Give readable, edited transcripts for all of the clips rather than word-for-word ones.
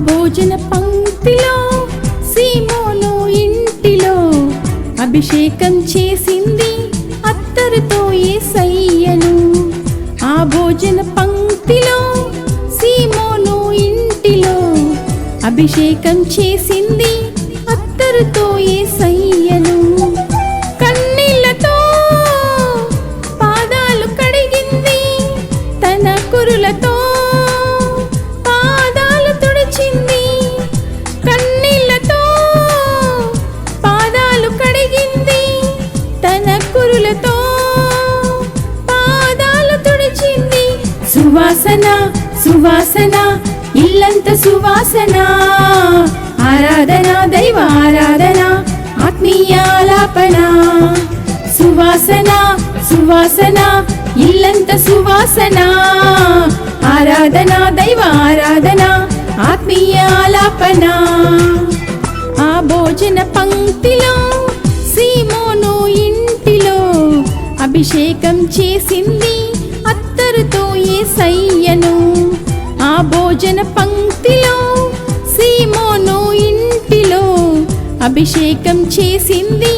భోజన పంక్తిలో సీమోను ఇంటిలో అభిషేకం చేసింది అత్తరుతో యేసయ్యను. ఆ భోజన పంక్తిలో సీమోను ఇంటిలో అభిషేకం చేసింది అత్తరుతో యేసయ్యను. కన్నీళ్లతో పాదాలు కడిగింది, తన కురులతో పాదాలు తుడిచింది. కన్నీళ్లతో పాదాలు కడిగింది, తన కురులతో పాదాలు తుడిచింది. సువాసన సువాసన ఇల్లంత సువాసన, ఆరాధన దైవ ఆరాధన ఆత్మీయాలాపన. సువాసన సువాసన ఇల్లంత సువాసన, ఆరాధన దైవ ఆరాధన ఆత్మీయాలాపన. ఆ భోజన పంక్తిలో సీమోను ఇంటిలో అభిషేకం చేసింది అత్తరుతో యేసయ్యను. ఆ భోజన పంక్తిలో సీమోను ఇంటిలో అభిషేకం చేసింది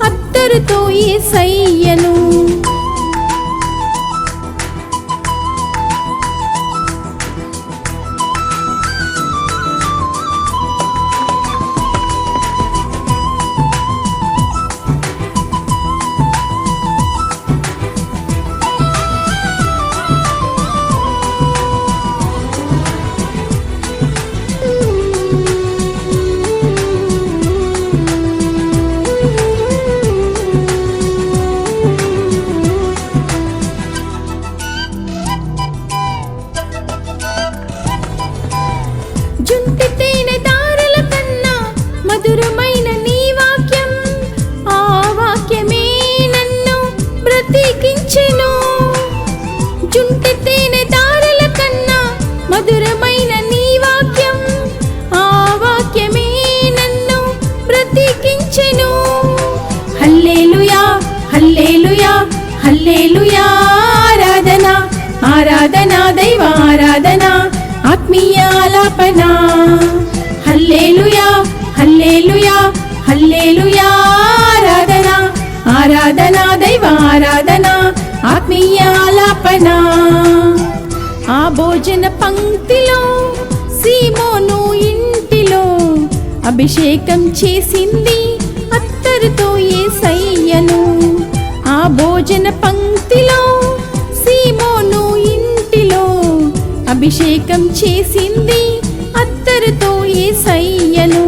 అత్తరుతో యేసయ్యను. జుంటి తేనె దారుల కన్నా మధురమైన నీ వాక్యం, ఆ వాక్యమే నన్ను బ్రతికించెను. జుంటి తేనె దారుల కన్నా మధురమైన నీ వాక్యం, ఆ వాక్యమే నన్ను బ్రతికించెను. హల్లెలూయా హల్లెలూయా హల్లెలూయా, ఆరాధన ఆరాధన దైవ ఆరాధన ఆత్మీయాలాపన. హల్లెలూయా హల్లెలూయా హల్లెలూయా, ఆరాధన ఆరాధన దైవ ఆరాధన ఆత్మీయాలాపన. ఆ భోజన పంక్తిలో సీమోను ఇంటిలో అభిషేకం చేసింది అత్తరుతో యేసయ్యను. ఆ భోజన పంక్తిలో సీమోను ఇంటిలో అభిషేకం చేసింది అత్తరుతో యేసయ్యను.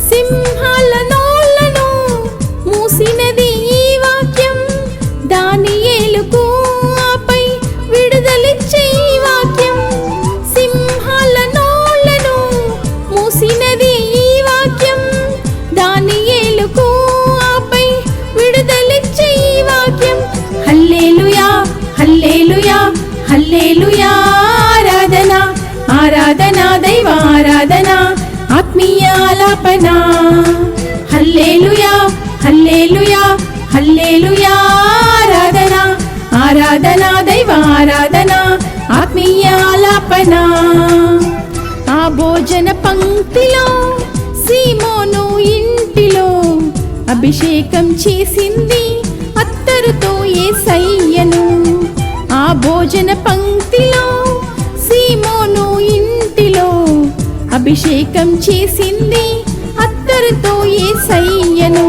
సింహాల నోళ్లను మూసినది ఈ వాక్యం, దానియేలుకు ఆపై విడుదలిచ్చే ఈ వాక్యం. సింహాల నోళ్లను మూసినది ఈ వాక్యం, దానియేలుకు ఆపై విడుదలిచ్చే ఈ వాక్యం. హల్లెలూయా హల్లెలూయా హల్లెలూయా, ఆరాధన ఆరాధన దైవ ఆరాధన ఆత్మీయాలాపన. హల్లెలూయా హల్లెలూయా హల్లెలూయా, ఆరాధన ఆరాధన దైవ ఆరాధన ఆత్మీయాలాపన. ఆ భోజన పంక్తిలో సీమోను ఇంటిలో అభిషేకం చేసింది అత్తరుతో యేసయ్యను. ఆ భోజన పంక్తిలో సీమోను ఇంటిలో అభిషేకం చేసింది అత్తరుతో యేసయ్యను.